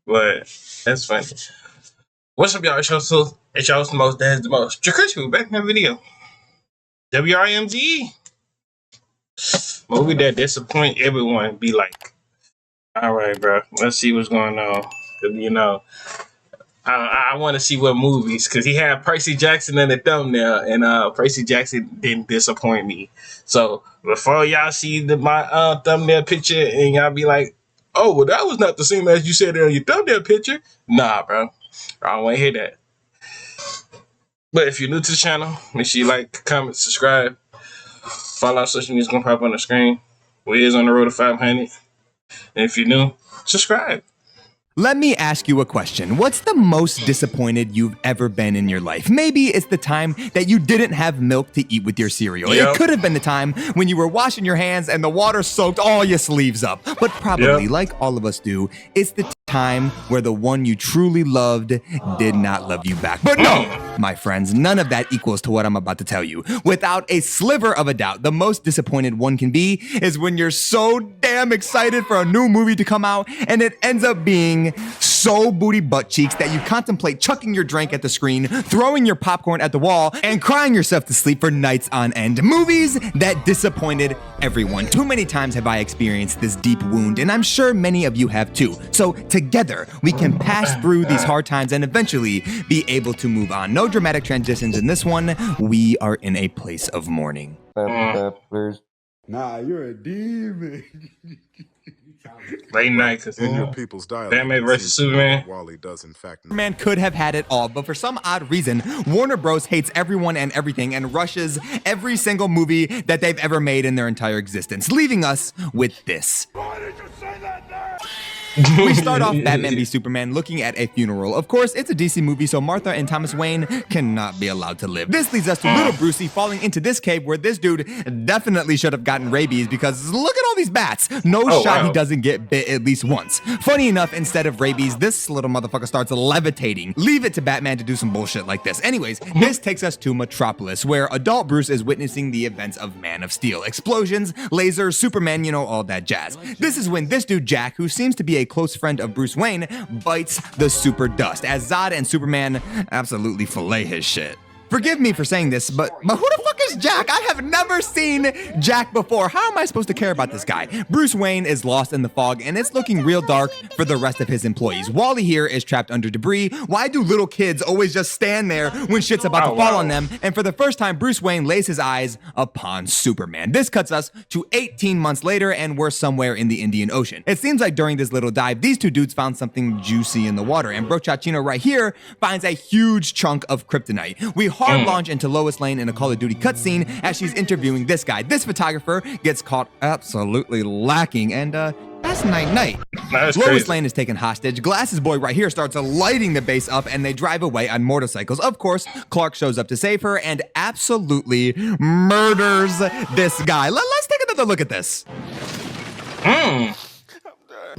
But that's funny. What's up, y'all? It's y'all's the most dad's the most. Chris, back in that video. WRMG movie that disappoint everyone. Be like, all right, bro. Let's see what's going on. Cause I want to see what movies. Cause he had Percy Jackson in the thumbnail, and Percy Jackson didn't disappoint me. So before y'all see my thumbnail picture and y'all be like, oh, well, that was not the same as you said on your thumbnail picture. Nah, bro. I don't want to hear that. But if you're new to the channel, make sure you like, comment, subscribe. Follow our social media is going to pop on the screen. We is on the road to 500. And if you're new, subscribe. Let me ask you a question. What's the most disappointed you've ever been in your life? Maybe it's the time that you didn't have milk to eat with your cereal. Yep. It could have been the time when you were washing your hands and the water soaked all your sleeves up. But probably, like all of us do, it's the time where the one you truly loved did not love you back. But no, my friends, none of that equals to what I'm about to tell you. Without a sliver of a doubt, the most disappointed one can be is when you're so damn excited for a new movie to come out and it ends up being so booty butt cheeks that you contemplate chucking your drink at the screen, throwing your popcorn at the wall, and crying yourself to sleep for nights on end. Movies that disappointed everyone. Too many times have I experienced this deep wound, and I'm sure many of you have too. So together, we can pass through these hard times and eventually be able to move on. No dramatic transitions in this one. We are in a place of mourning. Nah, you're a demon. Late night, cause in your people's dialogue, Batman versus Superman. Wally does in fact. Superman could have had it all, but for some odd reason, Warner Bros. Hates everyone and everything and rushes every single movie that they've ever made in their entire existence, leaving us with this. Why did you say that there? We start off Batman v Superman looking at a funeral. Of course, it's a DC movie, so Martha and Thomas Wayne cannot be allowed to live. This leads us to little Brucey falling into this cave where this dude definitely should have gotten rabies because look at all these bats. No shot he doesn't get bit at least once. Funny enough, instead of rabies, this little motherfucker starts levitating. Leave it to Batman to do some bullshit like this. Anyways, this takes us to Metropolis, where adult Bruce is witnessing the events of Man of Steel. Explosions, lasers, Superman, you know, all that jazz. This is when this dude Jack, who seems to be a close friend of Bruce Wayne, bites the super dust as Zod and Superman absolutely fillet his shit. Forgive me for saying this, but who the fuck is Jack? I have never seen Jack before. How am I supposed to care about this guy? Bruce Wayne is lost in the fog, and it's looking real dark for the rest of his employees. Wally here is trapped under debris. Why do little kids always just stand there when shit's about to fall on them? And for the first time, Bruce Wayne lays his eyes upon Superman. This cuts us to 18 months later, and we're somewhere in the Indian Ocean. It seems like during this little dive, these two dudes found something juicy in the water, and Brochachino right here finds a huge chunk of kryptonite. We hard launch into Lois Lane in a Call of Duty cutscene as she's interviewing this guy. This photographer gets caught absolutely lacking, and that's night-night. Lois Lane is taken hostage. Glasses Boy right here starts lighting the base up, and they drive away on motorcycles. Of course, Clark shows up to save her and absolutely murders this guy. Let's take another look at this.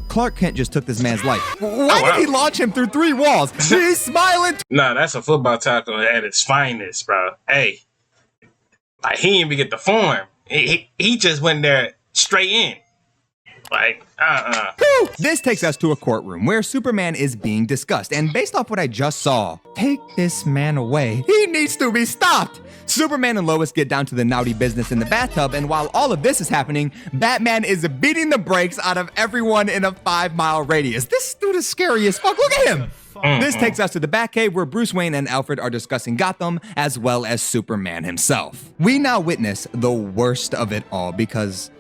Clark Kent just took this man's life. Why did he launch him through 3 walls? He's smiling. Nah, that's a football tackle at its finest, bro. Hey, like he didn't even get the form. He just went there straight in. Like, This takes us to a courtroom where Superman is being discussed, and based off what I just saw, take this man away. He needs to be stopped. Superman and Lois get down to the naughty business in the bathtub, and while all of this is happening, Batman is beating the brakes out of everyone in a 5-mile radius. This dude is scary as fuck. Look at him. This takes us to the Batcave where Bruce Wayne and Alfred are discussing Gotham as well as Superman himself. We now witness the worst of it all because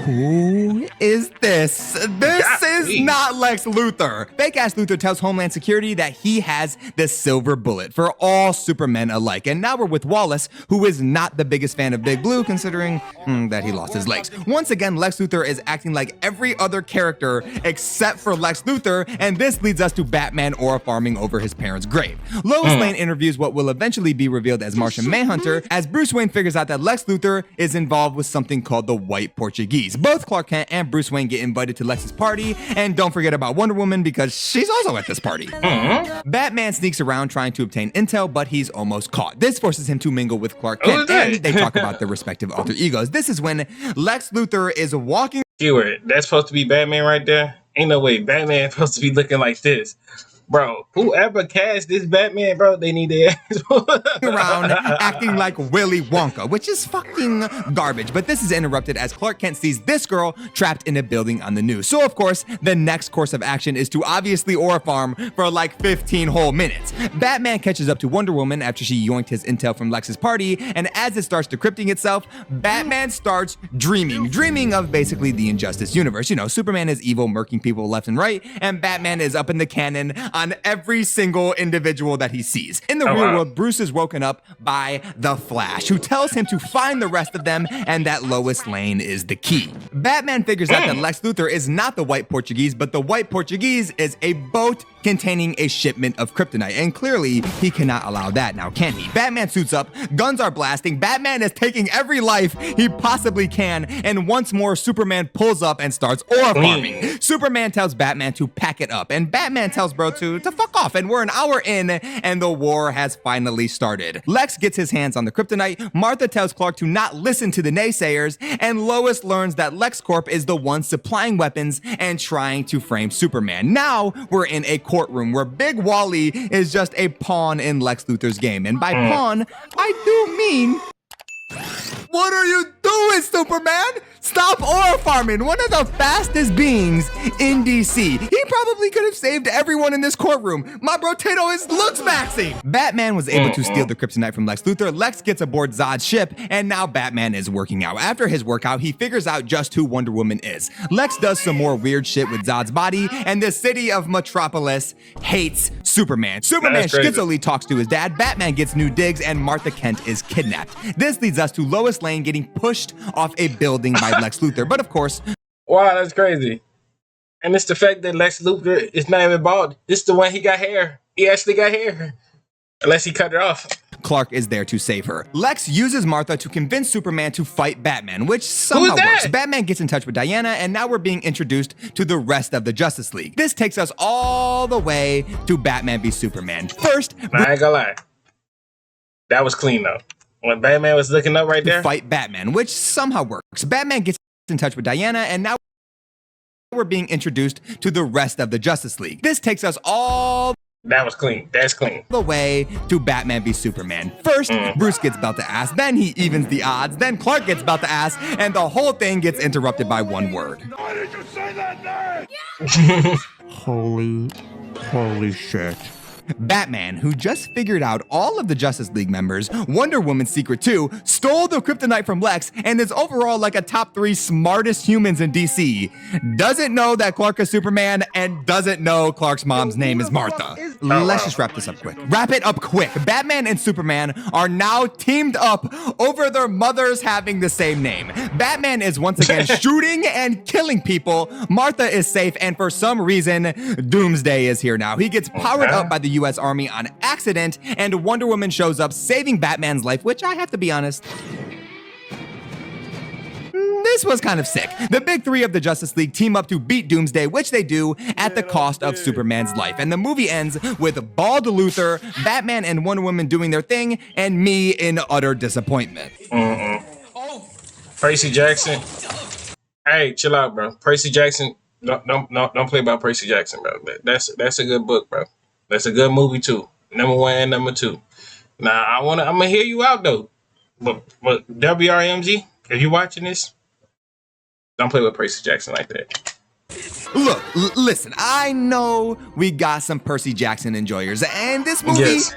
who is this? This is not Lex Luthor. Fake-ass Luthor tells Homeland Security that he has the silver bullet for all Supermen alike. And now we're with Wallace, who is not the biggest fan of Big Blue, considering that he lost his legs. Once again, Lex Luthor is acting like every other character except for Lex Luthor, and this leads us to Batman aura farming over his parents' grave. Lois Lane interviews what will eventually be revealed as Martian Manhunter, as Bruce Wayne figures out that Lex Luthor is involved with something called the White Portuguese. Both Clark Kent and Bruce Wayne get invited to Lex's party, and don't forget about Wonder Woman because she's also at this party. Batman sneaks around trying to obtain intel, but he's almost caught. This forces him to mingle with Clark Kent, and they talk about their respective alter egos. This is when Lex Luthor is walking Keyword. That's supposed to be Batman right there. Ain't no way Batman supposed to be looking like this. Bro, whoever cast this Batman, bro, they need their ass. Around acting like Willy Wonka, which is fucking garbage. But this is interrupted as Clark Kent sees this girl trapped in a building on the news. So of course, the next course of action is to obviously ore farm for like 15 whole minutes. Batman catches up to Wonder Woman after she yoinked his intel from Lex's party, and as it starts decrypting itself, Batman starts dreaming of basically the Injustice universe. You know, Superman is evil, murking people left and right, and Batman is up in the cannon on every single individual that he sees. In the real world, Bruce is woken up by the Flash, who tells him to find the rest of them and that Lois Lane is the key. Batman figures out that Lex Luthor is not the white Portuguese, but the white Portuguese is a boat containing a shipment of kryptonite, and clearly he cannot allow that now, can he? Batman suits up, guns are blasting, Batman is taking every life he possibly can, and once more Superman pulls up and starts ore farming. Superman tells Batman to pack it up, and Batman tells bro to fuck off, and we're an hour in, and the war has finally started. Lex gets his hands on the kryptonite, Martha tells Clark to not listen to the naysayers, and Lois learns that LexCorp is the one supplying weapons and trying to frame Superman. Now we're in a courtroom where Big Wally is just a pawn in Lex Luthor's game. And by pawn, I do mean... What are you doing, Superman? Stop ore farming, one of the fastest beings in DC. He probably could have saved everyone in this courtroom. My bro Tato looks maxing. Batman was able to steal the kryptonite from Lex Luthor. Lex gets aboard Zod's ship, and now Batman is working out. After his workout, he figures out just who Wonder Woman is. Lex does some more weird shit with Zod's body, and the city of Metropolis hates Superman. Superman schizophrenic talks to his dad, Batman gets new digs, and Martha Kent is kidnapped. This leads us to Lois Lane getting pushed off a building by Lex Luthor, but of course... Wow, that's crazy. And it's the fact that Lex Luthor is not even bald. This is the one he got hair. He actually got hair. Unless he cut it off. Clark is there to save her. Lex uses Martha to convince Superman to fight Batman, which somehow works. Batman gets in touch with Diana, and now we're being introduced to the rest of the Justice League. This takes us all the way to Batman v Superman. First... I ain't gonna lie. That was clean, though. When Batman was looking up right there. Fight Batman, which somehow works. Batman gets in touch with Diana, and now we're being introduced to the rest of the Justice League. This takes us all... That was clean. That's clean. The way to Batman v Superman. First, Bruce gets belt to ass, then he evens the odds, then Clark gets belt to ass, and the whole thing gets interrupted by one word. Why did you say that name? Holy shit. Batman, who just figured out all of the Justice League members, Wonder Woman's secret too, stole the kryptonite from Lex, and is overall like a top 3 smartest humans in DC, doesn't know that Clark is Superman, and doesn't know Clark's mom's name is Martha. Let's just wrap this up quick. Wrap it up quick. Batman and Superman are now teamed up over their mothers having the same name. Batman is once again shooting and killing people. Martha is safe, and for some reason, Doomsday is here now. He gets powered up by the US Army on accident, and Wonder Woman shows up saving Batman's life, which I have to be honest, this was kind of sick. The big 3 of the Justice League team up to beat Doomsday, which they do at the cost of Superman's life. And the movie ends with bald Luthor, Batman and Wonder Woman doing their thing, and me in utter disappointment. Percy Jackson. Hey, chill out, bro. Percy Jackson. Don't play about Percy Jackson, bro. That's a good book, bro. That's a good movie too. Number 1 and number 2. Now I'm gonna hear you out though. But WRMG, if you watching this, don't play with Percy Jackson like that. Look, listen, I know we got some Percy Jackson enjoyers, and this movie... Yes.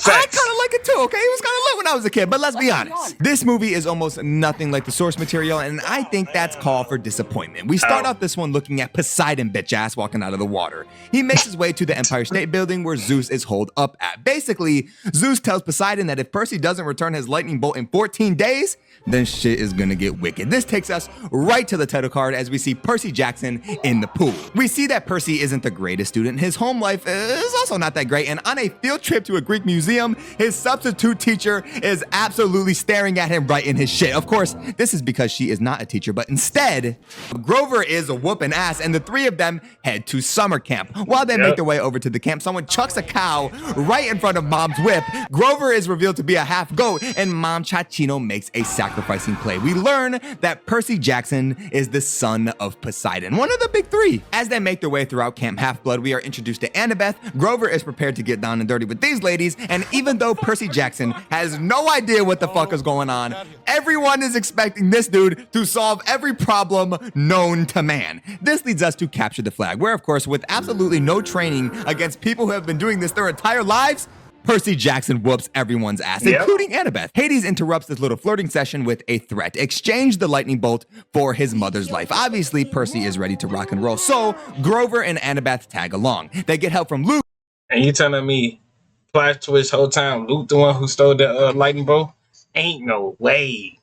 I kind of like it too, okay? It was kind of lit when I was a kid, but let's be honest. This movie is almost nothing like the source material, and I think that's call for disappointment. We start off this one looking at Poseidon bitch ass walking out of the water. He makes his way to the Empire State Building where Zeus is holed up at. Basically, Zeus tells Poseidon that if Percy doesn't return his lightning bolt in 14 days, then shit is gonna get wicked. This takes us right to the title card as we see Percy Jackson in the pool. We see that Percy isn't the greatest student. His home life is also not that great, and on a field trip to a Greek museum, museum, his substitute teacher is absolutely staring at him right in his shit. Of course, this is because she is not a teacher, but instead, Grover is whooping ass, and the three of them head to summer camp. While they make their way over to the camp, someone chucks a cow right in front of Mom's whip. Grover is revealed to be a half goat, and Mom Chachino makes a sacrificing play. We learn that Percy Jackson is the son of Poseidon, one of the big three. As they make their way throughout Camp Half-Blood, we are introduced to Annabeth. Grover is prepared to get down and dirty with these ladies, and even though Percy Jackson has no idea what the fuck is going on, everyone is expecting this dude to solve every problem known to man. This leads us to Capture the Flag, where of course, with absolutely no training against people who have been doing this their entire lives, Percy Jackson whoops everyone's ass, including Annabeth. Hades interrupts this little flirting session with a threat. Exchange the lightning bolt for his mother's life. Obviously, Percy is ready to rock and roll, so Grover and Annabeth tag along. They get help from Luke. And you telling me, plot twist whole time, Luke the one who stole the lightning bolt? Ain't no way.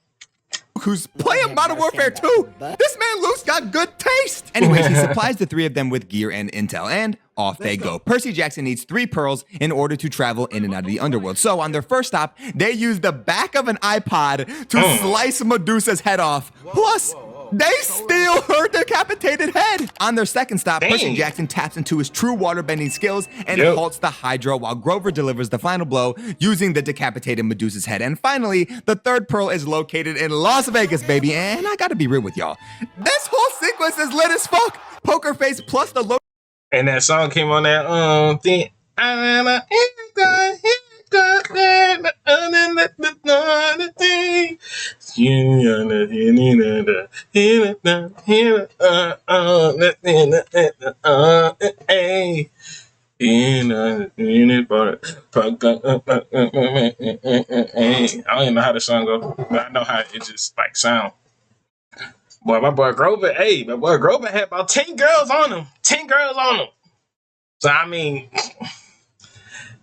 Who's playing Modern Warfare 2. This man Luke's got good taste. Anyways, he supplies the three of them with gear and intel, and off they go. Percy Jackson needs 3 pearls in order to travel in and out of the underworld. So on their first stop, they use the back of an iPod to slice Medusa's head off. Plus, they steal her decapitated head. On their second stop, Percy Jackson taps into his true waterbending skills and halts the Hydra while Grover delivers the final blow using the decapitated Medusa's head. And finally, the third pearl is located in Las Vegas, baby. And I gotta be real with y'all. This whole sequence is lit as fuck. Poker Face plus the and that song came on that thing. I don't even know how the song goes, but I know how it just like sound. Boy, my boy Grover had about 10 girls on him. 10 girls on him. So, I mean,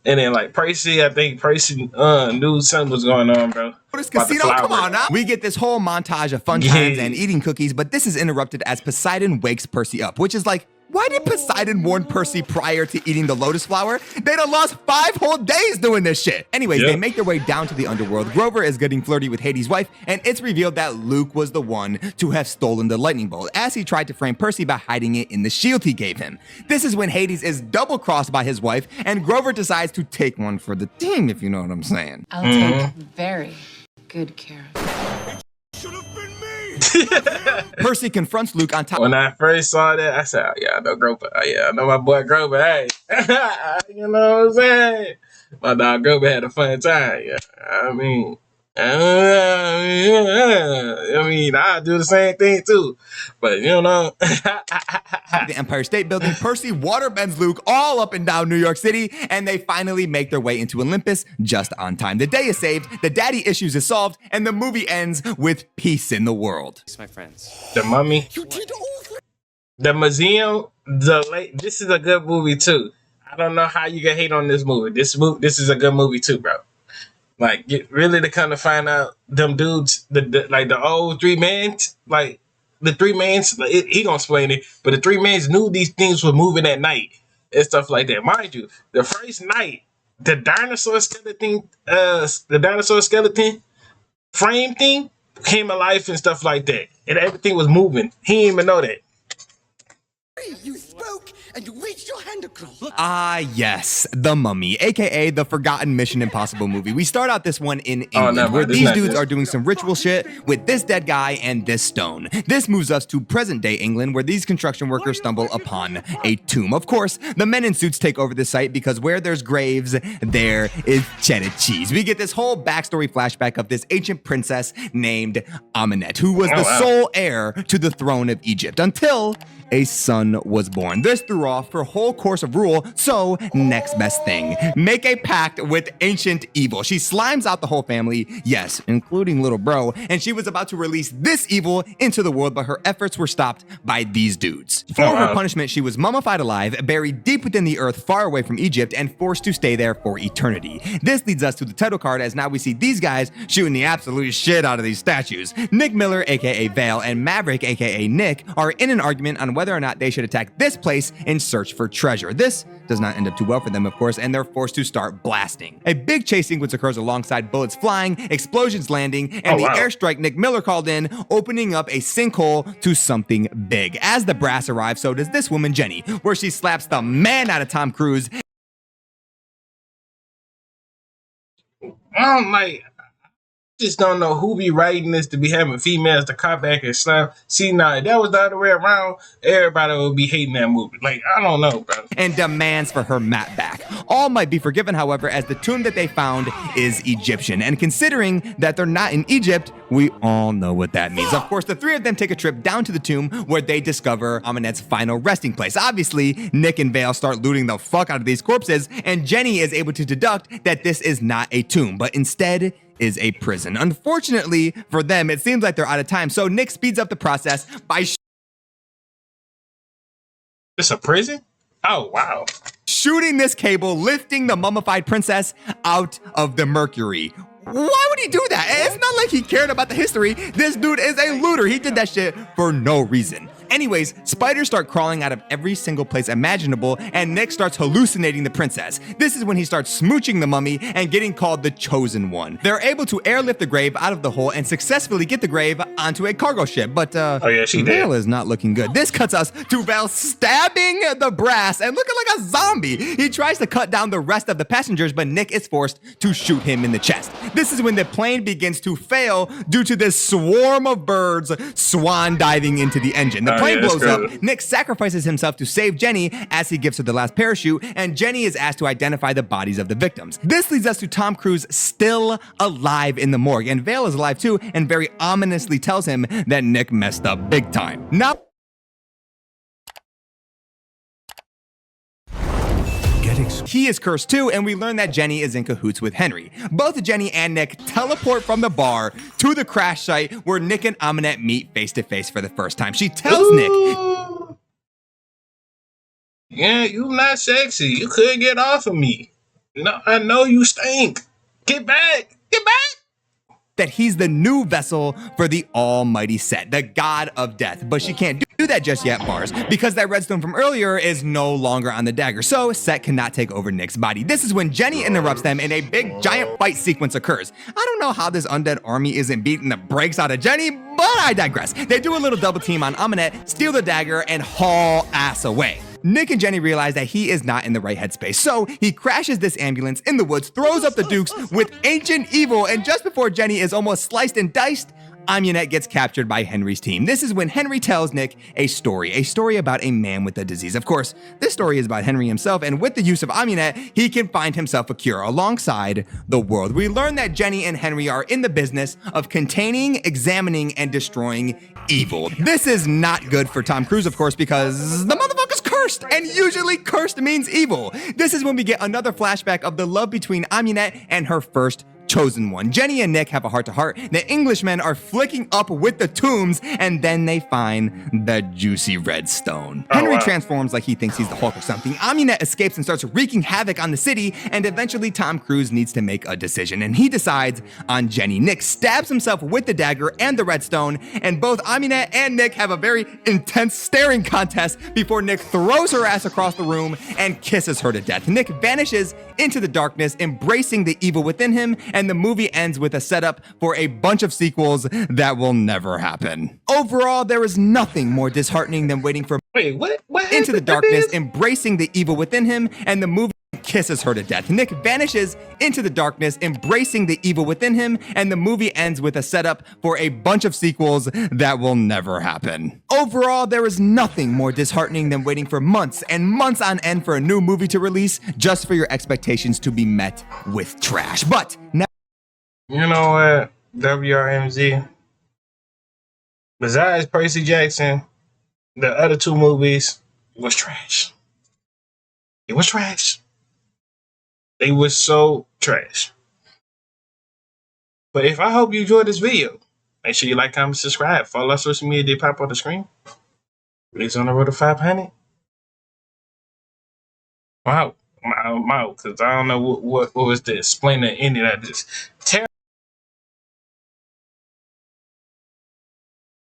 and then like Percy, I think Percy knew something was going on, bro. This casino, come on now. We get this whole montage of fun times and eating cookies, but this is interrupted as Poseidon wakes Percy up, which is like, why did Poseidon warn Percy prior to eating the lotus flower? They'd have lost 5 whole days doing this shit. Anyways, they make their way down to the underworld. Grover is getting flirty with Hades' wife, and it's revealed that Luke was the one to have stolen the lightning bolt, as he tried to frame Percy by hiding it in the shield he gave him. This is when Hades is double-crossed by his wife, and Grover decides to take one for the team, if you know what I'm saying. I'll take very good care of it. Percy confronts Luke on top. When I first saw that, I said, oh, yeah, I know Grover. Oh, yeah, I know my boy Grover. Hey, you know what I'm saying? My dog Grover had a fun time. Yeah, I mean, I do the same thing too. But, you know. The Empire State Building, Percy waterbends Luke all up and down New York City, and they finally make their way into Olympus just on time. The day is saved, the daddy issues is solved, and the movie ends with peace in the world. My friends. The Mummy. The Museum. This is a good movie too. I don't know how you can hate on this movie. This is a good movie too, bro. Like, really to kind of find out them dudes, the old 3 men, like the 3 men, he gonna explain it, but the 3 men knew these things were moving at night and stuff like that. Mind you, the first night, the dinosaur skeleton frame thing came alive and stuff like that, and everything was moving. He didn't even know that. You spoke and you reached your hand across. Ah, yes, The Mummy, aka the forgotten Mission Impossible movie. We start out this one in England, where these dudes are doing some ritual shit with this dead guy and this stone. This moves us to present-day England, where these construction workers stumble upon a tomb. Of course, the men in suits take over the site because where there's graves, there is cheddar cheese. We get this whole backstory flashback of this ancient princess named Amenet, who was the sole heir to the throne of Egypt until a son was born. This threw off her whole course of rule, so next best thing. Make a pact with ancient evil. She slimes out the whole family, yes, including little bro, and she was about to release this evil into the world, but her efforts were stopped by these dudes. For her punishment, she was mummified alive, buried deep within the earth far away from Egypt, and forced to stay there for eternity. This leads us to the title card, as now we see these guys shooting the absolute shit out of these statues. Nick Miller, aka Vale, and Maverick, aka Nick, are in an argument on whether or not they should attack this place in in search for treasure. This does not end up too well for them, of course, and they're forced to start blasting. A big chase sequence occurs alongside bullets flying, explosions landing, and the airstrike Nick Miller called in, opening up a sinkhole to something big. As the brass arrives, so does this woman, Jenny, where she slaps the man out of Tom Cruise. Just don't know who be writing this to be having females to cop back and slam. See, now, if that was the other way around, everybody would be hating that movie. Like, I don't know, bro. And demands for her mat back. All might be forgiven, however, as the tomb that they found is Egyptian. And considering that they're not in Egypt, we all know what that means. Of course, the three of them take a trip down to the tomb where they discover Aminette's final resting place. Obviously, Nick and Vale start looting the fuck out of these corpses, and Jenny is able to deduct that this is not a tomb, but instead is a prison. Unfortunately for them, it seems like they're out of time, so Nick speeds up the process by It's a prison? Oh, wow. shooting this cable, lifting the mummified princess out of the mercury. Why would he do that? It's not like he cared about the history. This dude is a looter. He did that shit for no reason. Anyways, spiders start crawling out of every single place imaginable, and Nick starts hallucinating the princess. This is when he starts smooching the mummy and getting called the Chosen One. They're able to airlift the grave out of the hole and successfully get the grave onto a cargo ship, but Vale is not looking good. This cuts us to Vale stabbing the brass and looking like a zombie. He tries to cut down the rest of the passengers, but Nick is forced to shoot him in the chest. This is when the plane begins to fail due to this swarm of birds swan diving into the engine. The plane blows up. Nick sacrifices himself to save Jenny as he gives her the last parachute, and Jenny is asked to identify the bodies of the victims. This leads us to Tom Cruise still alive in the morgue, and Vale is alive too, and very ominously tells him that Nick messed up big time. Now, he is cursed too, and we learn that Jenny is in cahoots with Henry. Both Jenny and Nick teleport from the bar to the crash site where Nick and Aminette meet face to face for the first time. She tells Nick, "Yeah, you not sexy. You couldn't get off of me. No, I know you stink. Get back. Get back." that he's the new vessel for the almighty Set, the god of death. But she can't do that just yet, Mars, because that redstone from earlier is no longer on the dagger, so Set cannot take over Nick's body. This is when Jenny interrupts them and a big giant fight sequence occurs. I don't know how this undead army isn't beating the brakes out of Jenny, but I digress. They do a little double team on Aminette, steal the dagger, and haul ass away. Nick and Jenny realize that he is not in the right headspace, so he crashes this ambulance in the woods, throws up the dukes with ancient evil, and just before Jenny is almost sliced and diced, Aminette gets captured by Henry's team. This is when Henry tells Nick a story about a man with a disease. Of course, this story is about Henry himself, and with the use of Aminette, he can find himself a cure alongside the world. We learn that Jenny and Henry are in the business of containing, examining, and destroying evil. This is not good for Tom Cruise, of course, because the motherfucker's cursed, and usually cursed means evil. This is when we get another flashback of the love between Aminette and her first chosen one. Jenny and Nick have a heart-to-heart. The Englishmen are flicking up with the tombs, and then they find the juicy red stone. Henry transforms like he thinks he's the Hulk or something. Aminette escapes and starts wreaking havoc on the city, and eventually Tom Cruise needs to make a decision, and he decides on Jenny. Nick stabs himself with the dagger and the redstone, and both Aminette and Nick have a very intense staring contest before Nick throws her ass across the room and kisses her to death. Nick vanishes into the darkness, embracing the evil within him, and the movie ends with a setup for a bunch of sequels that will never happen. Overall, there is nothing more disheartening than waiting for Into the Darkness, embracing the evil within him, and the movie kisses her to death. Nick vanishes into the darkness, embracing the evil within him, and the movie ends with a setup for a bunch of sequels that will never happen. Overall, there is nothing more disheartening than waiting for months and months on end for a new movie to release just for your expectations to be met with trash. But now, you know what, WRMZ, besides Percy Jackson, the other two movies was trash. It was trash. They were so trash. But if I hope you enjoyed this video, make sure you like, comment, subscribe. Follow our social media, they pop on the screen. Release on the road to 500. Wow. I'm out, because I don't know what was the explain the ending of this.